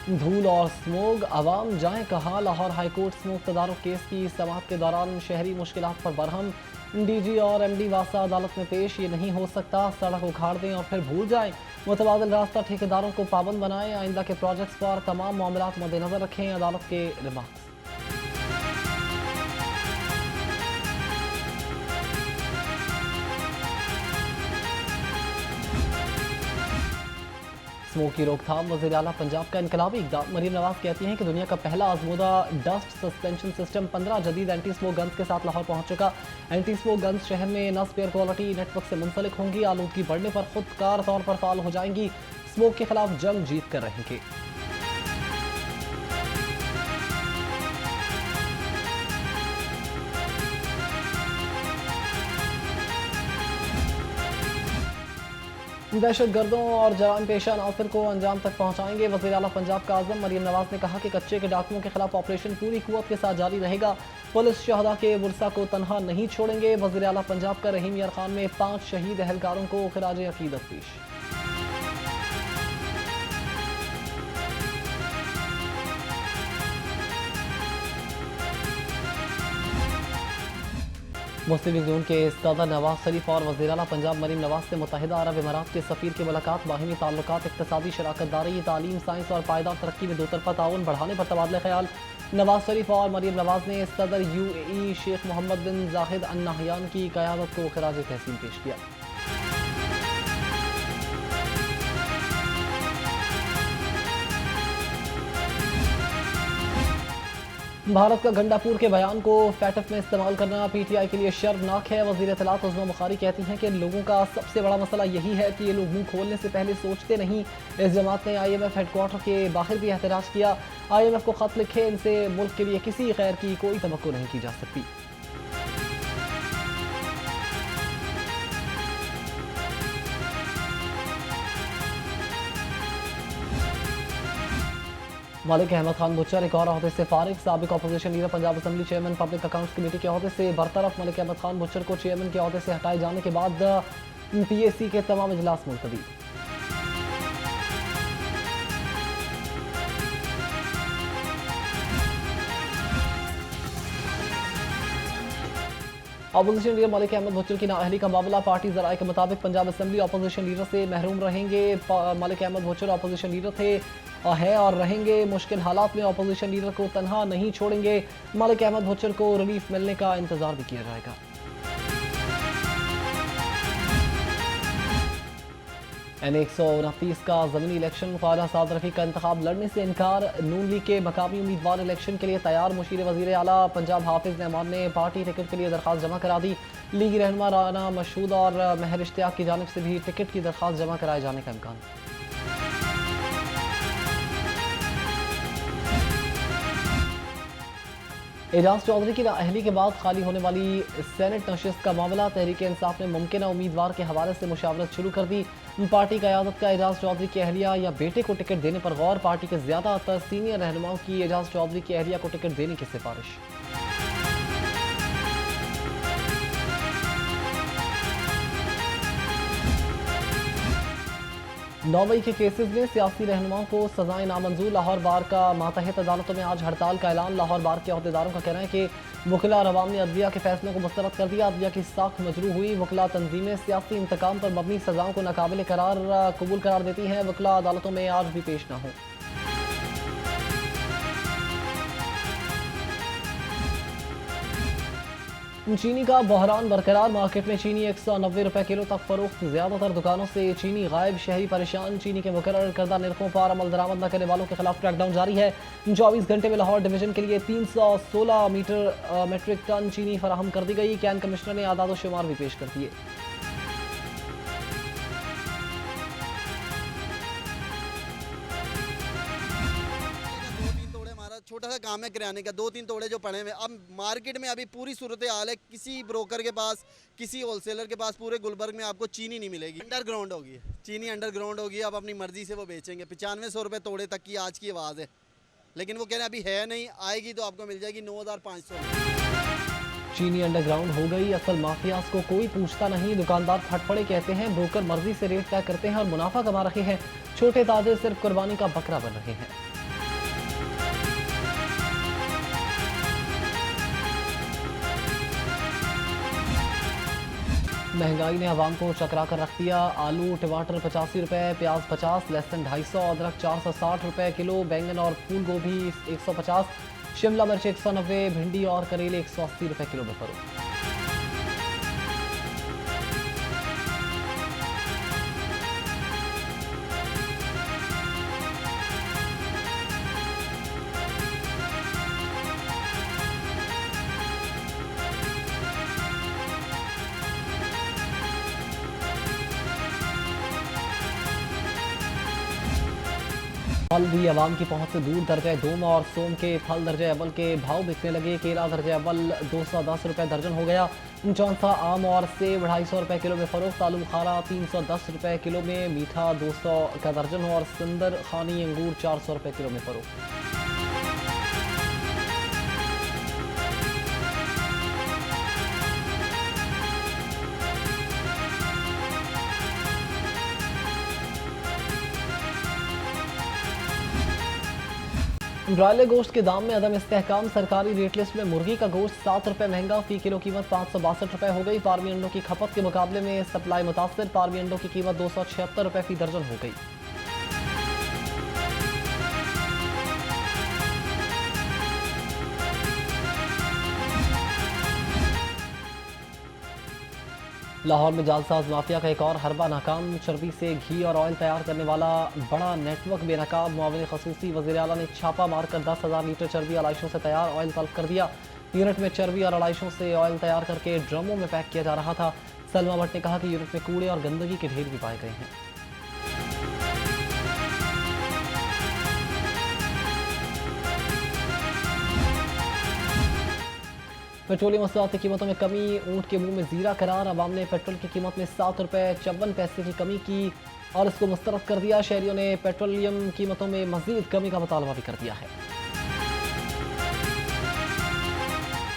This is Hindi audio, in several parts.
धूल और स्मोग, अवाम जाए कहाँ। लाहौर हाईकोर्ट स्मोग तदारुक केस की समाअत के दौरान शहरी मुश्किलात पर बरहम। डीजी और एमडी वासा अदालत में पेश, ये नहीं हो सकता, सड़क उखाड़ दें और फिर भूल जाएं। मुतबादिल रास्ता ठेकेदारों को पाबंद बनाएं, आइंदा के प्रोजेक्ट्स पर तमाम मामलात मद्देनजर रखें। अदालत के रिमार्क्स। स्मोक की रोकथाम, वज़ीर आला पंजाब का इनकलाबी इक़दाम। मरीम नवाज कहती हैं कि दुनिया का पहला आजमूदा डस्ट सस्पेंशन सिस्टम 15 जदीद एंटी स्मोक गन्स के साथ लाहौर पहुंच चुका। एंटी स्मोक गन्स शहर में नस्ब एयर क्वालिटी नेटवर्क से मुंसलिक होंगी, आलूदगी बढ़ने पर खुदकार तौर पर फाल हो जाएंगी। स्मोक के खिलाफ जंग जीत कर रहेंगे। दहशत गर्दों और जराम पेशा अनासर को अंजाम तक पहुँचाएंगे। वज़ीर आला पंजाब का आज़म मरीम नवाज ने कहा कि कच्चे के डाकुओं के खिलाफ ऑपरेशन पूरी कुव्वत के साथ जारी रहेगा। पुलिस शहदा के वर्सा को तनहा नहीं छोड़ेंगे। वज़ीर आला पंजाब का रहीम यार खान में 5 शहीद अहलकारों को खिराज अकीदत पेश। मुस्लिम लीग नून के सदर नवाज शरीफ और वज़ीर आला पंजाब मरीम नवाज से मुत्तहिदा अरब इमारात के सफ़ीर की मुलाकात। बाहिमी ताल्लुकात, इक़्तिसादी शराकत दारी, तालीम, साइंस और पायदार तरक्की में दोतरफा ताउन बढ़ाने पर तबादला ख्याल। नवाज शरीफ और मरीम नवाज ने सदर UAE शेख मोहम्मद बिन जाहिद अल नहयान की क़यादत को खिराज तहसीन पेश किया। भारत का गंडापुर के बयान को फैटफ में इस्तेमाल करना PTI के लिए शर्मनाक है। वज़ीर इत्तलात उज़्मा बुखारी कहती हैं कि लोगों का सबसे बड़ा मसला यही है कि ये लोग मुंह खोलने से पहले सोचते नहीं। इस जमात ने IMF हेडक्वार्टर के बाहर भी एहतजाज किया। IMF को खत लिखे, इनसे मुल्क के लिए किसी खैर की कोई तवक्को नहीं की जा सकती। मलिक अहमद खान बुच्चर एक और अहदे से फारिग। साबिक opposition leader Punjab assembly chairman public accounts committee के अहदे से बरतरफ। मलिक अहमद खान बुच्चर को चेयरमैन के अहदे से हटाए जाने के बाद PAC के तमाम इजलास मुलतवी। Opposition leader Malik Ahmad butcher की नाअहली का मामला। पार्टी ज़राए के मुताबिक पंजाब असम्बली अपोजिशन लीडर से महरूम रहेंगे। Malik Ahmad butcher opposition leader थे, है और रहेंगे। मुश्किल हालात में अपोजिशन लीडर को तनहा नहीं छोड़ेंगे। मलिक अहमद बुच्चर को रिलीफ मिलने का इंतजार भी किया जाएगा। N129 का ज़मीनी इलेक्शन। ख्वाजा साद रफ़ी का इंतखाब लड़ने से इनकार। नून लीग के मकामी उम्मीदवार इलेक्शन के लिए तैयार। मुशीर वज़ीर आला पंजाब हाफिज़ नहमान ने पार्टी टिकट के लिए दरख्वास्त जमा करा दी। लीगी रहनुमा राना मशहूद और महर इश्तियाक की जानिब से भी टिकट की दरख्वास्त जमा कराए जाने का इम्कान। एजाज चौधरी की नाअहली के बाद खाली होने वाली सेनेट नशिस्त का मामला। तहरीक इंसाफ ने मुमकिन उम्मीदवार के हवाले से मुशावरत शुरू कर दी। पार्टी क़यादत का एजाज चौधरी की अहलिया या बेटे को टिकट देने पर गौर। पार्टी के ज़्यादातर सीनियर रहनुमाओं की एजाज चौधरी की अहलिया को टिकट देने की सिफारिश। नौवई के केसेस में सियासी रहनुमाओं को सजाएं नामंजूर। लाहौर बार का मातहत अदालतों में आज हड़ताल का ऐलान। लाहौर बार के अहदेदारों का कहना है कि वकला और अवाम ने अदलिया के फैसलों को मुस्तरद कर दिया। अदलिया की साख मजरू हुई। वकला तंजीमें सियासी इंतकाम पर मबनी सजाओं को नाकाबिल करार कबूल करार देती हैं। वकला अदालतों में आज भी पेश न हो। चीनी का बहरान बरकरार। मार्केट में चीनी 190 रुपए किलो तक फरोख्त। ज्यादातर दुकानों से चीनी गायब। शहरी परेशान। चीनी के मुकर्रर करदा निर्खों पर अमल दरामद न करने वालों के खिलाफ क्रैकडाउन जारी है। 24 घंटे में लाहौर डिवीजन के लिए 316 मीट्रिक टन चीनी फराहम कर दी गई। कैन कमिश्नर ने आदाद शुमार भी पेश कर दिए। छोटा सा काम है किराने का, 2-3 तोड़े जो पड़े हुए। अब मार्केट में अभी पूरी सूरत हाल है, किसी ब्रोकर के पास, किसी होलसेलर के पास पूरे गुलबर्ग में आपको चीनी नहीं मिलेगी। अंडरग्राउंड होगी चीनी, अंडरग्राउंड होगी। अब अपनी मर्जी से वो बेचेंगे। 9500 रुपये तोड़े तक की आज की आवाज़ है, लेकिन वो कह रहे हैं अभी है नहीं, आएगी तो आपको मिल जाएगी 9500। चीनी अंडरग्राउंड हो गई। असल माफियाज को कोई पूछता नहीं। दुकानदार फट पड़े कहते हैं। ब्रोकर मर्जी से रेट तय करते हैं और मुनाफा कमा रहे हैं। छोटे ताजिर सिर्फ कुर्बानी का बकरा बन रहे हैं। महंगाई ने आवाम को चकरा कर रख दिया। आलू टमाटर 85 रुपये, प्याज 50, लहसुन 250, अदरक 460 रुपये किलो, बैंगन और फूल गोभी 150, शिमला मिर्च 190, भिंडी और करेले 180 रुपये किलो में फरोख्त। फल भी आवाम की पहुंच से दूर। दर्जे दोम और सोम के फल दर्जे अव्वल के भाव बिकने लगे। केला दर्जे अव्वल 210 रुपये दर्जन हो गया। चौंसा आम और सेब 250 रुपये किलो में फरोख्त। आलू बुखारा 310 रुपये किलो में, मीठा 200 का दर्जन और सिंदर खानी अंगूर 400 रुपये किलो में फरोख्त। ब्रॉयलर गोश्त के दाम में अदम इस्तेहकाम। सरकारी रेट लिस्ट में मुर्गी का गोश्त 7 रुपये महंगा, फी किलो कीमत 562 रुपये हो गई। फार्मी अंडों की खपत के मुकाबले में सप्लाई मुतासर। फार्मी अंडों की कीमत 276 रुपये फी दर्जन हो गई। लाहौर में जालसाज माफिया का एक और हरबा नाकाम। चर्बी से घी और ऑयल तैयार करने वाला बड़ा नेटवर्क बेनकाब। मुआविन खसूसी वज़ीर आला ने छापा मारकर 10,000 लीटर चर्बी आलाइशों से तैयार ऑयल तलब कर दिया। यूनिट में चर्बी और आलाइशों से ऑयल तैयार करके ड्रमों में पैक किया जा रहा था। सलमा भट्ट ने कहा कि यूनिट में कूड़े और गंदगी के ढेर भी पाए गए हैं। पेट्रोलियम मसनूआत की कीमतों में कमी। ऊंट के मुंह में जीरा करार। अवाम ने पेट्रोल की कीमत में 7 रुपये 54 पैसे की कमी की और इसको मुस्तरद कर दिया। शहरियों ने पेट्रोलियम कीमतों में मजीद कमी का मुतालबा भी कर दिया है।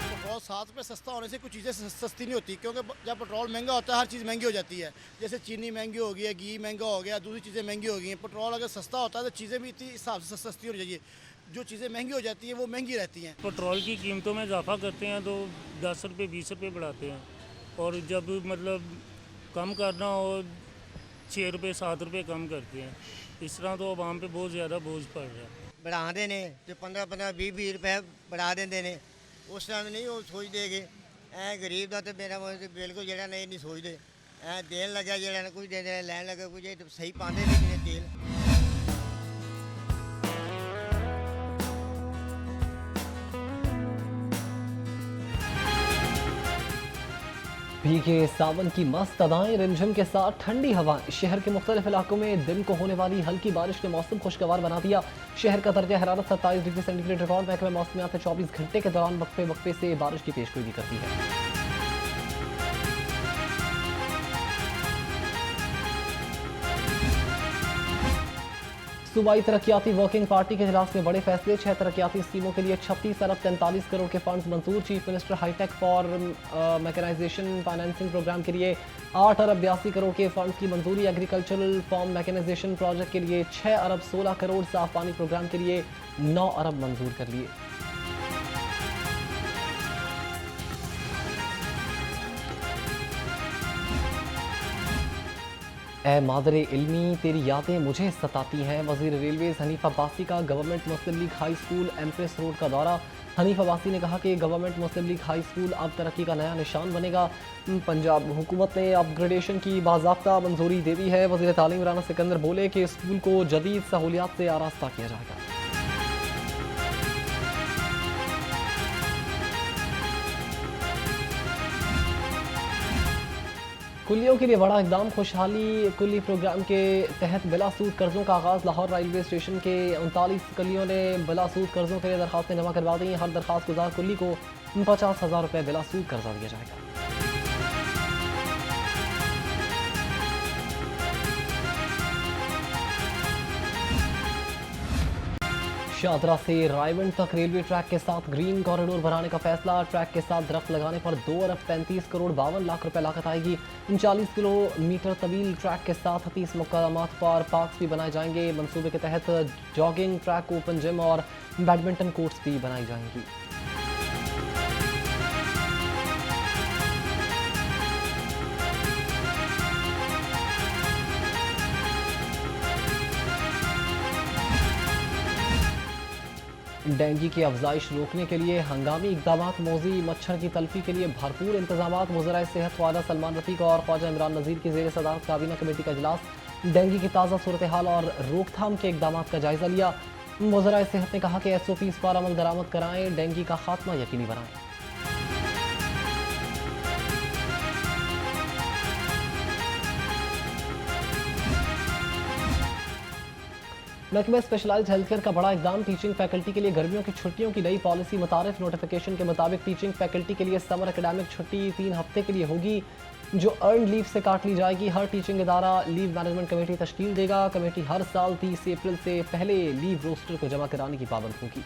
पेट्रोल 7 रुपये सस्ता होने से कुछ चीज़ें सस्ती नहीं होती, क्योंकि जब पेट्रोल महंगा होता है हर चीज़ महंगी हो जाती है। जैसे चीनी महंगी हो गई है, घी महंगा हो गया, दूसरी चीज़ें महंगी हो गई हैं। पेट्रोल अगर सस्ता होता है तो चीज़ें भी इतनी हिसाब से सस्ती होनी चाहिए। जो चीज़ें महंगी हो जाती हैं वो महंगी रहती हैं। पेट्रोल की कीमतों में इजाफा करते हैं तो 10 रुपये 20 रुपये बढ़ाते हैं, और जब मतलब कम करना हो 6 रुपये 7 रुपये कम करते हैं। इस तरह तो आवाम पे बहुत ज़्यादा बोझ पड़ रहा है। बढ़ाते ने तो 15-15 20 रुपये बढ़ा देंगे ने, उस टाइम नहीं वो सोचते कि गरीब का तो मेरा बिल्कुल जो नहीं सोचते। देन लगा जो कुछ दे लैन लगे कुछ तो सही पाते नहीं तेल। भीगे सावन की मस्त अदाएं, रिमझिम के साथ ठंडी हवाएं। शहर के मुख्तलिफ इलाकों में दिन को होने वाली हल्की बारिश ने मौसम खुशगवार बना दिया। शहर का दर्जा हरारत 27 डिग्री सेंटीग्रेड रिकॉर्ड। महकमा मौसमियात 24 घंटे के दौरान वक्फे वक्फे से बारिश की पेशगोई करती है। सूबाई तरक्याती वर्किंग पार्टी के इजलास में बड़े फैसले। 6 तरक्याती स्कीमों के लिए 36 अरब 43 करोड़ के फंड्स मंजूर। Chief minister hitech for mechanisation financing programme के लिए 8 अरब 82 करोड़ के फंड्स की मंजूरी। एग्रीकल्चरल फार्म मैकेनाइजेशन प्रोजेक्ट के लिए 6 अरब 16 करोड़। साफ पानी प्रोग्राम के लिए 9 अरब मंजूर कर लिए। ए मादरे इल्मी तेरी यादें मुझे सताती हैं। वज़ीर रेलवेज़ हनीफ अब्बासी का government Muslim league high school Empress road का दौरा। हनीफ अब्बासी ने कहा कि government Muslim league high school अब तरक्की का नया निशान बनेगा। पंजाब हुकूमत ने अपग्रेडेशन की बाज़ाब्ता मंजूरी दे दी है। वज़ीर तालीम राना सिकंदर बोले कि स्कूल को जदीद सहूलियात से आरास्ता किया जाएगा। कुलियों के लिए बड़ा इकदाम। खुशहाली कुली प्रोग्राम के तहत बिलासूद कर्जों का आगाज़। लाहौर रेलवे स्टेशन के 39 कुलियों ने बिलासूद कर्जों के लिए दरखास्तें जमा करवा दी। हर दरखास्त गुजार कुली को 50,000 रुपये बिलासूद कर्जा दिया जाएगा। शादरा से रायवंड तक रेलवे ट्रैक के साथ ग्रीन कॉरिडोर बनाने का फैसला। ट्रैक के साथ दरख्त लगाने पर 2 अरब 35 करोड़ 52 लाख रुपए लागत आएगी। 39 किलोमीटर तवील ट्रैक के साथ 30 मुकामात पर पार्क्स भी बनाए जाएंगे। मंसूबे के तहत जॉगिंग ट्रैक, ओपन जिम और बैडमिंटन कोर्ट्स भी बनाई जाएंगी। डेंगू की अफजाइश रोकने के लिए हंगामी इकदाम। मौजी मच्छर की तल्फी के लिए भरपूर इंतजाम। वज़राए सेहत ख्वाजा सलमान रफीक और ख्वाजा इमरान नज़ीर की ज़ेर सदारत काबीना कमेटी का इजलास। डेंगू की ताज़ा सूरत हाल और रोकथाम के इकदाम का जायजा लिया। वज़राए सेहत ने कहा कि SOPs पर अमल दरामद कराएं, डेंगू का खात्मा यकीनी बनाएं। महकमा स्पेशलाइज्ड हेल्थ केयर का बड़ा इकदाम। टीचिंग फैकल्टी के लिए गर्मियों की छुट्टियों की नई पॉलिसी मुतारिफ। नोटिफिकेशन के मुताबिक टीचिंग फैकल्टी के लिए समर एकेडमिक छुट्टी 3 हफ्ते के लिए होगी, जो अर्न लीव से काट ली जाएगी। हर टीचिंग इदारा लीव मैनेजमेंट कमेटी तश्कील देगा। कमेटी हर साल 30 अप्रैल से पहले लीव रोस्टर को जमा कराने की पाबंद होगी।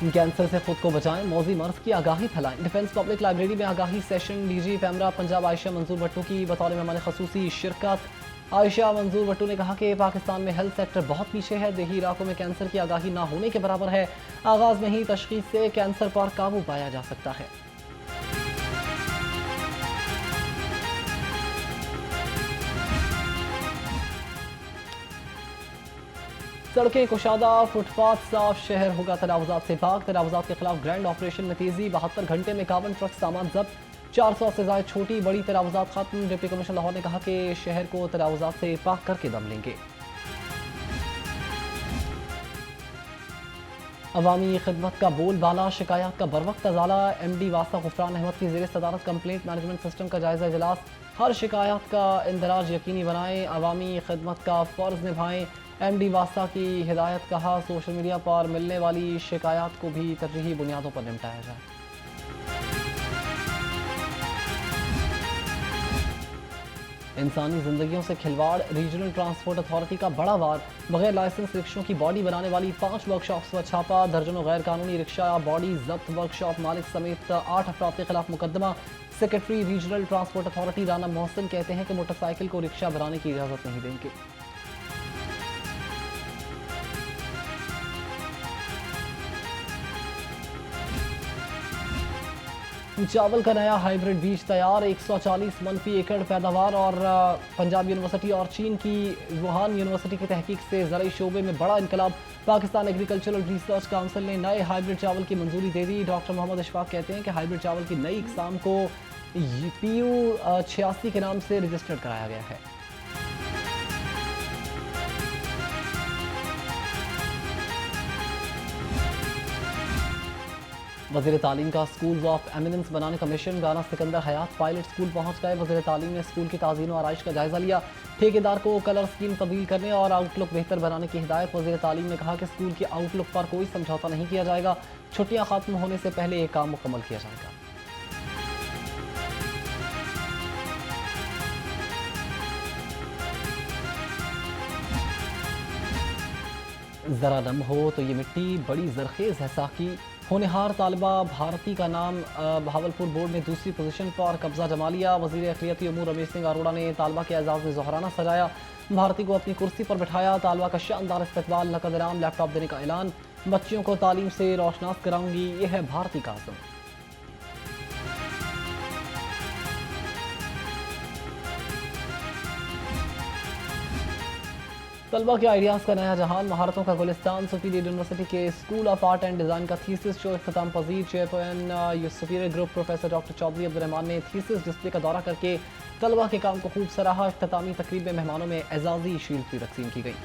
कैंसर से खुद को बचाएं, मौजी मर्ज की आगाही फैलाएं। डिफेंस पब्लिक लाइब्रेरी में आगाही सेशन। DG पैमरा पंजाब आयशा मंजूर भट्टू की बतौर मेहमान खसूसी शिरकत। आयशा मंजूर भट्टू ने कहा कि पाकिस्तान में हेल्थ सेक्टर बहुत पीछे है। देही इलाकों में कैंसर की आगाही ना होने के बराबर है। आगाज में ही तशखीस से कैंसर पर काबू पाया जा सकता है। सड़कें कुशादा, फुटपाथ साफ, शहर होगा तनावजात से पाक। तनावजात के खिलाफ ग्रैंड ऑपरेशन में तेजी। 72 घंटे में 51 ट्रक सामान जब्त। 400 से ज्यादा छोटी बड़ी तनावजात खत्म। डिप्टी कमिश्नर लाहौर ने कहा कि शहर को तनावजात से पाक करके दम लेंगे। अवामी खिदमत का बोलबाला, शिकायत का बरवक्त अजाला। MD वासा गुफरान अहमद की ज़ेर सदारत कंप्लेंट मैनेजमेंट सिस्टम का जायजा इजलास। हर शिकायत का इंदराज यकीनी बनाएं, अवामी खिदमत का फ़र्ज निभाएं। MD वासा की हिदायत। कहा सोशल मीडिया पर मिलने वाली शिकायत को भी तरजीही बुनियादों पर निपटाया जाए। इंसानी जिंदगियों से खिलवाड़, रीजनल ट्रांसपोर्ट अथॉरिटी का बड़ा वार। बगैर लाइसेंस रिक्शों की बॉडी बनाने वाली 5 वर्कशॉप्स पर छापा। दर्जनों गैर कानूनी रिक्शा बॉडी जब्त। वर्कशॉप मालिक समेत 8 अफराद के खिलाफ मुकदमा। Secretary regional transport authority Rana Mohsin कहते हैं कि मोटरसाइकिल को रिक्शा बनाने की इजाज़त नहीं देंगे। चावल का नया हाइब्रिड बीज तैयार। 140 मनफी एकड़ पैदावार। और पंजाब यूनिवर्सिटी और चीन की वुहान यूनिवर्सिटी की तहकीक से ज़राई शोबे में बड़ा इनकलाब। पाकिस्तान एग्रीकल्चरल रिसर्च काउंसिल ने नए हाइब्रिड चावल की मंजूरी दे दी। डॉक्टर मोहम्मद इशफाक कहते हैं कि हाइब्रिड चावल की नई इकसाम को PU 86 के नाम से रजिस्टर्ड कराया गया है। वज़ीर तालीम का स्कूल्स ऑफ एमिनेंस बनाने का मिशन। राना सिकंदर हयात पायलट स्कूल पहुंच गए। वज़ीर तालीम ने स्कूल की ताज़ीन और आराइश का जायजा लिया। ठेकेदार को कलर स्कीम तब्दील करने और आउटलुक बेहतर बनाने की हिदायत। वज़ीर तालीम ने कहा कि स्कूल के आउटलुक पर कोई समझौता नहीं किया जाएगा। छुट्टियां खत्म होने से पहले ये काम मुकम्मल किया जाएगा। ज़रा नम हो तो ये मिट्टी बड़ी जरखेज़ है साकी। होनहार तालिबा भारती का नाम। बहावलपुर बोर्ड ने दूसरी पोजीशन पर कब्जा जमा लिया। वज़ीर अक़लियती उमूर रमेश सिंह अरोड़ा ने तालिबा के एजाज़ में ज़ोहराना सजाया। भारती को अपनी कुर्सी पर बिठाया। तालिबा का शानदार इस्तकबाल। नकद इनाम लैपटॉप देने का ऐलान। बच्चियों को तालीम से रोशनास कराऊंगी, ये है भारती का आज़म। तलबा के आइडियाज़ का नया जहान, महारतों का गुलिस्तान। सुपीरियर यूनिवर्सिटी के school of art and design का थीसिस शो इख्तिताम पजीर। Chairman superior group professor doctor Chaudhry Abdurrahman ने थीसिस डिस्प्ले का दौरा करके तलबा के काम को खूब सराहा। इख्तितामी तकरीब में मेहमानों में एजाज़ी शील्ड भी तकसीम की गई।